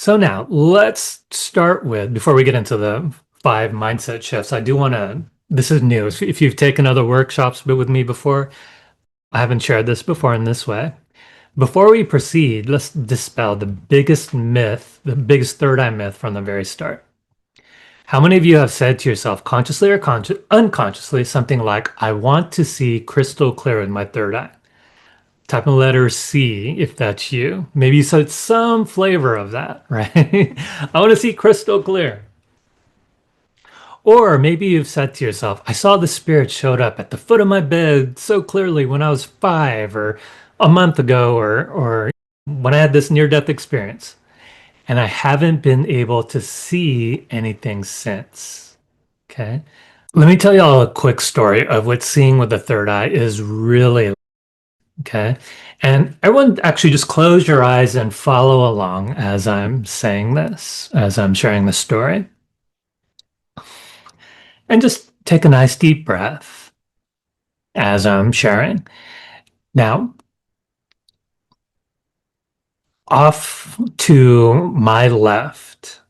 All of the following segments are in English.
So now let's start with, before we get into the 5 mindset shifts, I do want to, this is new. If you've taken other workshops with me before, I haven't shared this before in this way. Before we proceed, let's dispel the biggest myth, the biggest third eye myth from the very start. How many of you have said to yourself, consciously or unconsciously, something like, I want to see crystal clear with my third eye? Type in the letter C if that's you. Maybe you said some flavor of that, right? I want to see crystal clear. Or maybe you've said to yourself, I saw the spirit showed up at the foot of my bed so clearly when I was 5 or a month ago or when I had this near-death experience. And I haven't been able to see anything since. Okay. Let me tell you all a quick story of what seeing with the third eye is really. Okay. And everyone actually just close your eyes and follow along as I'm saying this, as I'm sharing the story. And just take a nice deep breath as I'm sharing. Now, off to my left,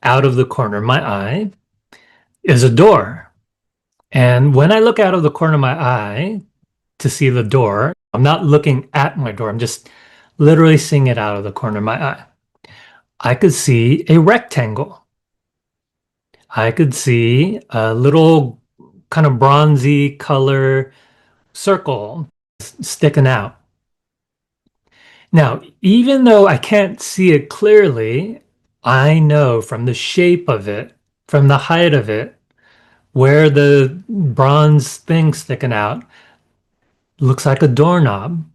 out of the corner of my eye, is a door. And when I look out of the corner of my eye to see the door, I'm not looking at my door. I'm just literally seeing it out of the corner of my eye. I could see a rectangle. I could see a little kind of bronzy color circle sticking out. Now, even though I can't see it clearly, I know from the shape of it, from the height of it, where the bronze thing sticking out looks like a doorknob.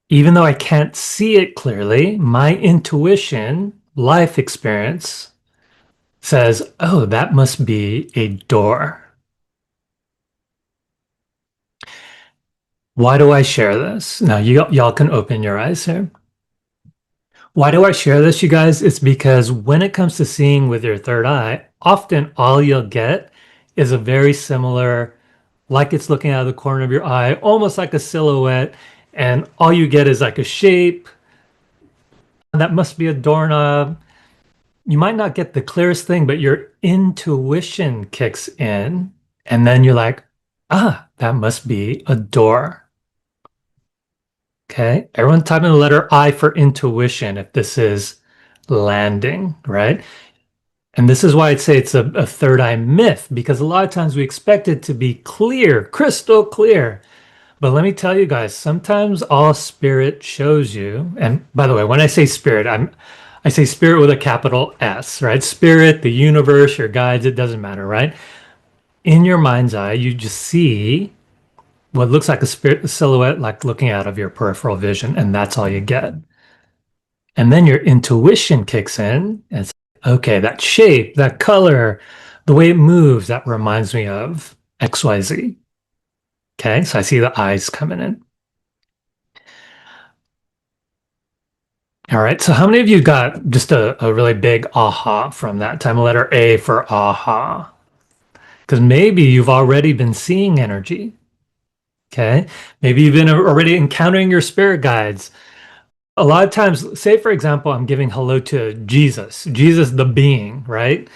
Even though I can't see it clearly, my intuition, life experience says, oh, that must be a door. Why do I share this? Now, y'all can open your eyes here. Why do I share this, you guys? It's because when it comes to seeing with your third eye, often all you'll get is a very similar, like it's looking out of the corner of your eye, almost like a silhouette, and all you get is like a shape. That must be a doorknob. You might not get the clearest thing, but your intuition kicks in, and then you're like, ah, that must be a door. Okay, everyone type in the letter I for intuition if this is landing, right? And this is why I'd say it's a third eye myth, because a lot of times we expect it to be clear, crystal clear. But let me tell you guys, sometimes all spirit shows you, and by the way, when I say spirit, I say spirit with a capital S, right? Spirit, the universe, your guides, it doesn't matter, right? In your mind's eye, you just see what looks like a silhouette, like looking out of your peripheral vision, and that's all you get. And then your intuition kicks in, and it's okay, that shape, that color, the way it moves, that reminds me of XYZ. Okay, so I see the eyes coming in. All right, so how many of you got just a really big aha from that time? Letter A for aha. Because maybe you've already been seeing energy. Okay, maybe you've been already encountering your spirit guides. A lot of times, say for example, I'm giving hello to Jesus, Jesus the being, right?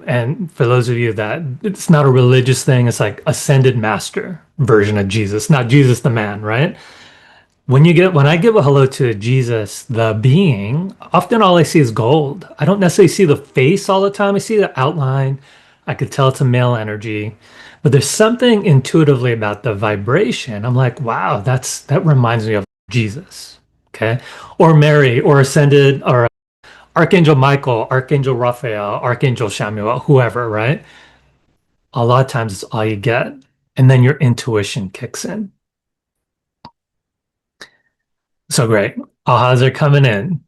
And for those of you that it's not a religious thing, it's like ascended master version of Jesus, not Jesus the man, right? When I give a hello to Jesus the being, often all I see is gold. I don't necessarily see the face all the time. I see the outline. I could tell it's a male energy. But there's something intuitively about the vibration. I'm like, wow, that reminds me of Jesus. Okay. Or Mary, or ascended, or Archangel Michael, Archangel Raphael, Archangel Samuel, whoever, right? A lot of times it's all you get. And then your intuition kicks in. So great. Ahas are coming in.